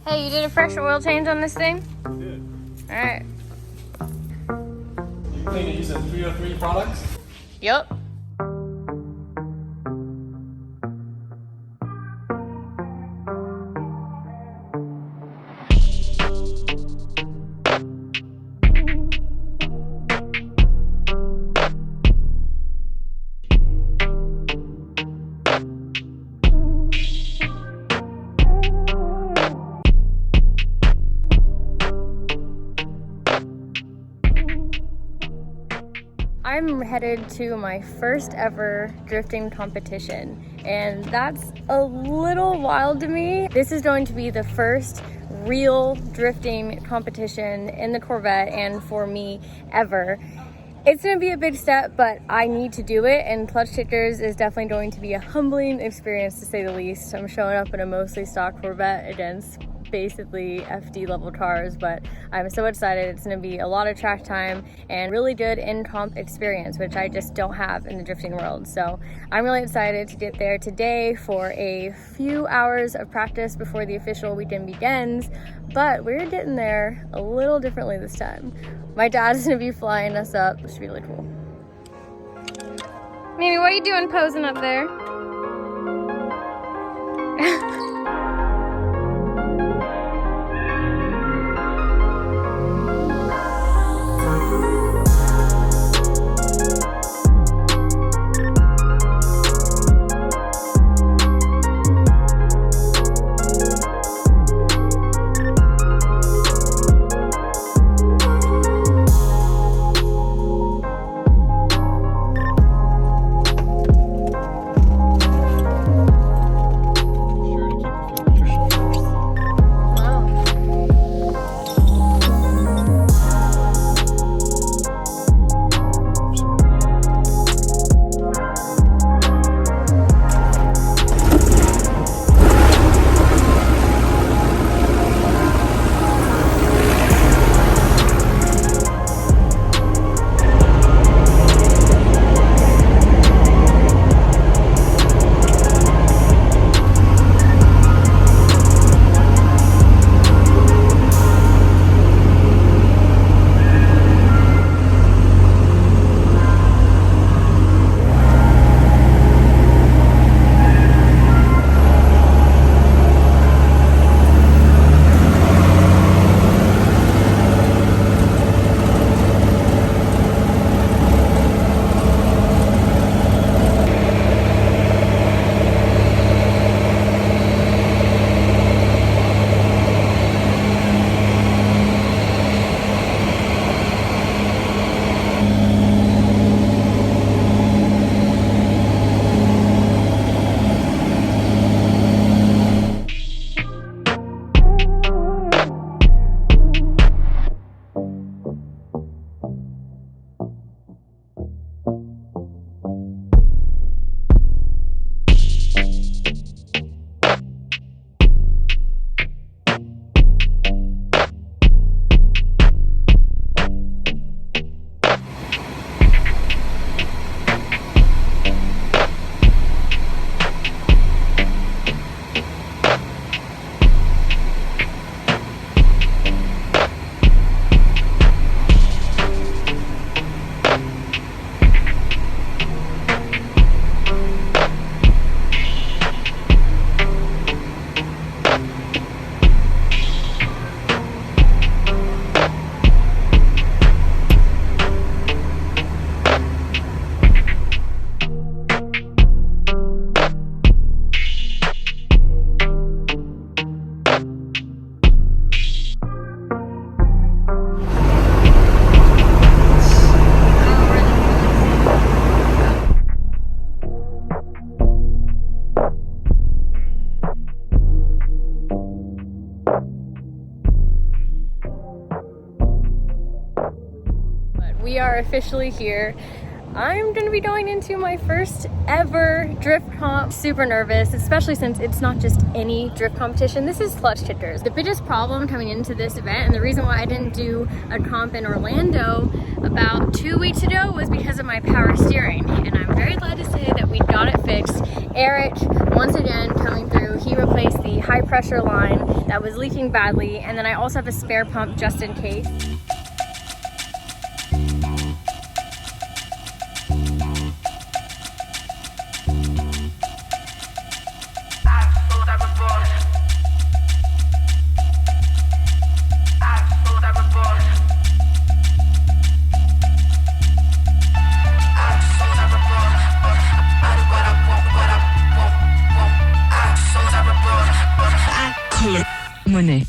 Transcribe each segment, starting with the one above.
Hey, you did a fresh oil change on this thing? I did. Alright. You clean it using 303 products? Yup. I'm headed to my first ever drifting competition, and that's a little wild to me. This is going to be the first real drifting competition in the Corvette and for me ever. It's going to be a big step, but I need to do it, and Clutch Kickers is definitely going to be a humbling experience to say the least. I'm showing up in a mostly stock Corvette against basically FD level cars, but I'm so excited. It's going to be a lot of track time and really good in-comp experience, which I just don't have in the drifting world. So I'm really excited to get there today for a few hours of practice before the official weekend begins, but we're getting there a little differently this time. My dad's going to be flying us up. It's really cool. Mimi, what are you doing posing up there? We are officially here. I'm gonna be going into my first ever drift comp. Super nervous, especially since it's not just any drift competition, this is clutch kickers. The biggest problem coming into this event, and the reason why I didn't do a comp in Orlando about 2 weeks ago, was because of my power steering. And I'm very glad to say that we got it fixed. Eric, once again, coming through, he replaced the high pressure line that was leaking badly, and then I also have a spare pump just in case. Money.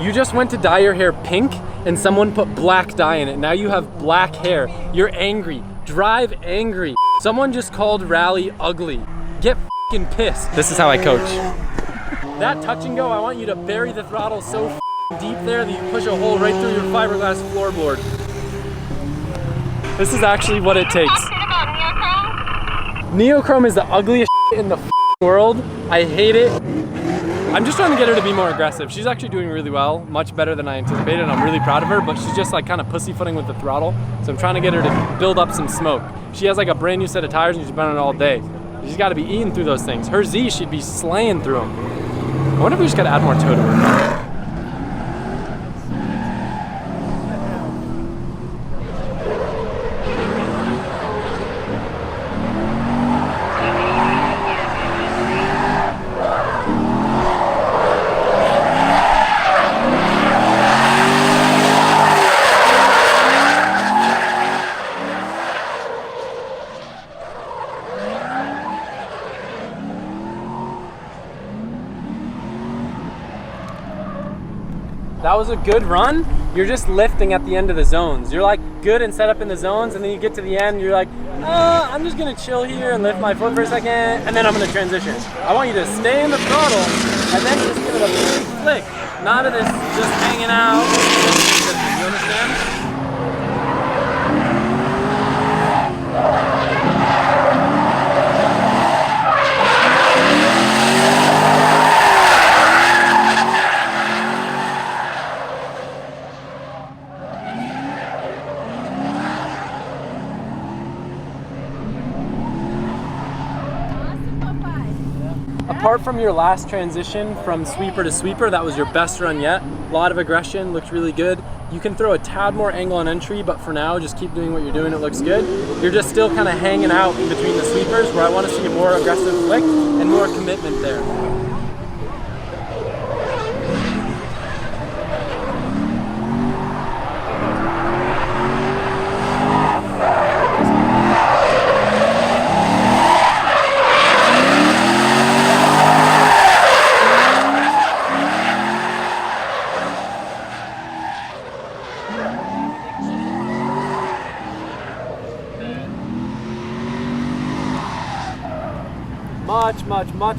You just went to dye your hair pink and someone put black dye in it. Now you have black hair. You're angry. Drive angry. Someone just called Rally ugly. Get f***ing pissed. This is how I coach. That touch and go, I want you to bury the throttle so f***ing deep there that you push a hole right through your fiberglass floorboard. This is actually what it takes. Neochrome is the ugliest in the world. I hate it. I'm just trying to get her to be more aggressive. She's actually doing really well, much better than I anticipated, and I'm really proud of her, but she's just like kind of pussyfooting with the throttle. So I'm trying to get her to build up some smoke. She has like a brand new set of tires and she's been on it all day. She's gotta be eating through those things. Her Z, she'd be slaying through them. I wonder if we just gotta add more toe to her. That was a good run. You're just lifting at the end of the zones. You're like good and set up in the zones, and then you get to the end, you're like, I'm just gonna chill here and lift my foot for a second, and then I'm gonna transition. I want you to stay in the throttle, and then just give it a big flick. None of this just hanging out. You understand? Apart from your last transition from sweeper to sweeper, that was your best run yet. A lot of aggression, looked really good. You can throw a tad more angle on entry, but for now, just keep doing what you're doing, it looks good. You're just still kind of hanging out in between the sweepers, where I want to see a more aggressive flick and more commitment there.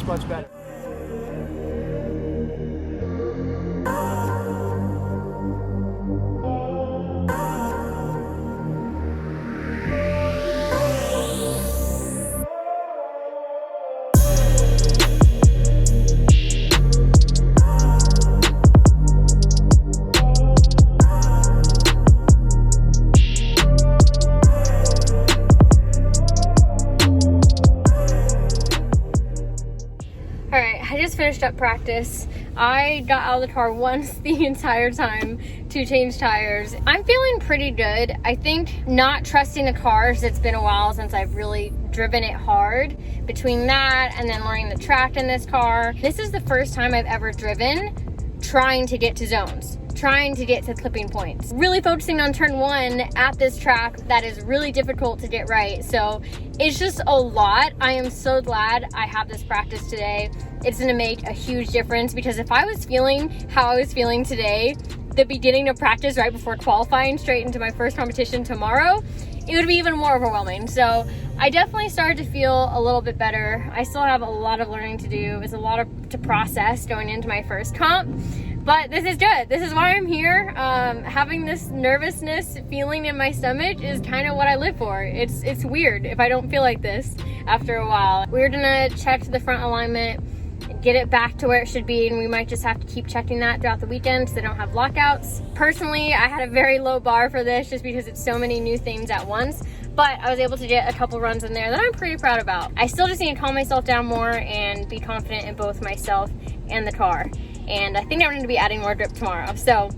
Much better. Finished up practice. I got out of the car once the entire time to change tires. I'm feeling pretty good. I think not trusting the car, it's been a while since I've really driven it hard. Between that and then learning the track in this car, this is the first time I've ever driven trying to get to zones, trying to get to clipping points. Really focusing on turn 1 at this track that is really difficult to get right. So it's just a lot. I am so glad I have this practice today. It's gonna make a huge difference, because if I was feeling how I was feeling today, the beginning of practice right before qualifying straight into my first competition tomorrow, it would be even more overwhelming. So I definitely started to feel a little bit better. I still have a lot of learning to do. It's a lot to process going into my first comp, but this is good. This is why I'm here. Having this nervousness feeling in my stomach is kind of what I live for. It's weird if I don't feel like this after a while. We're gonna check the front alignment, get it back to where it should be, and we might just have to keep checking that throughout the weekend so they don't have lockouts. Personally, I had a very low bar for this just because it's so many new things at once, but I was able to get a couple runs in there that I'm pretty proud about. I still just need to calm myself down more and be confident in both myself and the car. And I think I'm going to be adding more grip tomorrow. So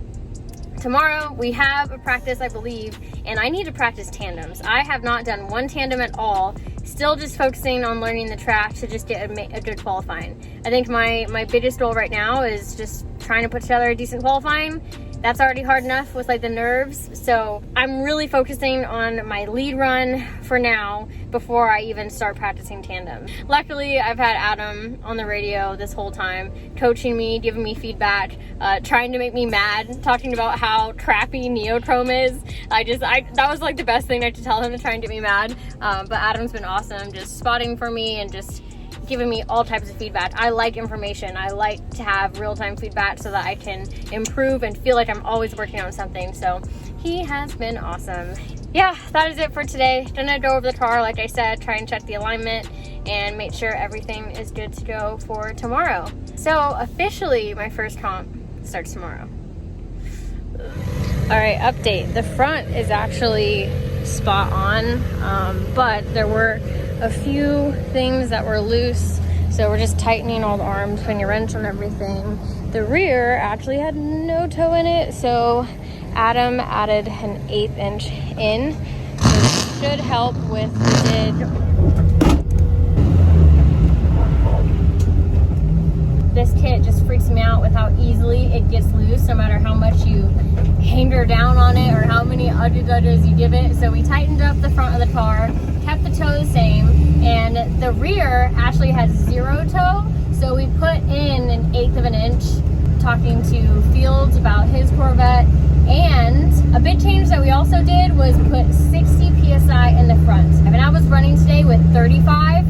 tomorrow we have a practice, I believe, and I need to practice tandems. I have not done one tandem at all. Still just focusing on learning the track to just get a good qualifying. I think my biggest goal right now is just trying to put together a decent qualifying. That's already hard enough with like the nerves. So I'm really focusing on my lead run for now before I even start practicing tandem. Luckily, I've had Adam on the radio this whole time, coaching me, giving me feedback, trying to make me mad, talking about how crappy Neochrome is. That was like the best thing I could tell him to try and get me mad. But Adam's been awesome, just spotting for me and just giving me all types of feedback. I like information. I like to have real-time feedback so that I can improve and feel like I'm always working on something. So he has been awesome. Yeah, that is it for today. Gonna go over the car, like I said, try and check the alignment and make sure everything is good to go for tomorrow. So officially my first comp starts tomorrow. All right, update. The front is actually spot on, but there were a few things that were loose, so we're just tightening all the arms, putting a wrench on everything. The rear actually had no toe in it, so Adam added an 1/8 inch in, which should help with this kit just freaks me out with how easily it gets loose, no matter how much you hanger down on it or how many udges you give it. So we tightened up the front of the car, kept the toe the same, and the rear actually has 0 toe. So we put in an 1/8 of an inch, talking to Fields about his Corvette. And a big change that we also did was put 60 PSI in the front. I mean, I was running today with 35,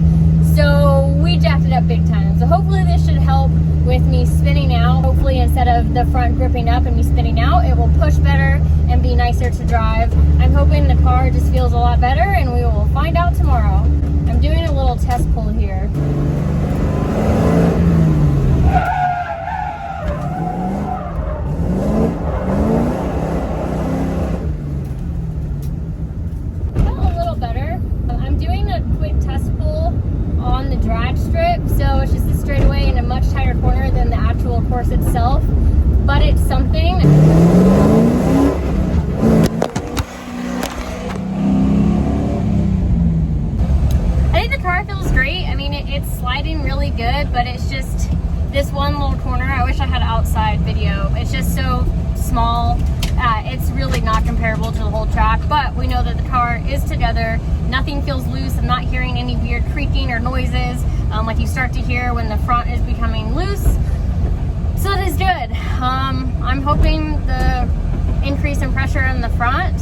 so we jacked it up big time. So hopefully this should help with me spinning out. Hopefully instead of the front gripping up and me spinning out, it will push better and be nicer to drive. I'm hoping the car just feels a lot better, and we will find out tomorrow. I'm doing a little test pull here. Drag strip, so it's just a straightaway in a much tighter corner than the actual course itself, but it's something. I think the car feels great. I mean, it's sliding really good, but it's just this one little corner. I wish I had outside video. It's just so small. It's really not comparable to the whole track, but we know that the car is together. Nothing feels loose. I'm not hearing any weird creaking or noises like you start to hear when the front is becoming loose. So it is good. I'm hoping the increase in pressure in the front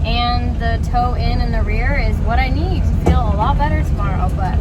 and the toe in the rear is what I need to feel a lot better tomorrow, but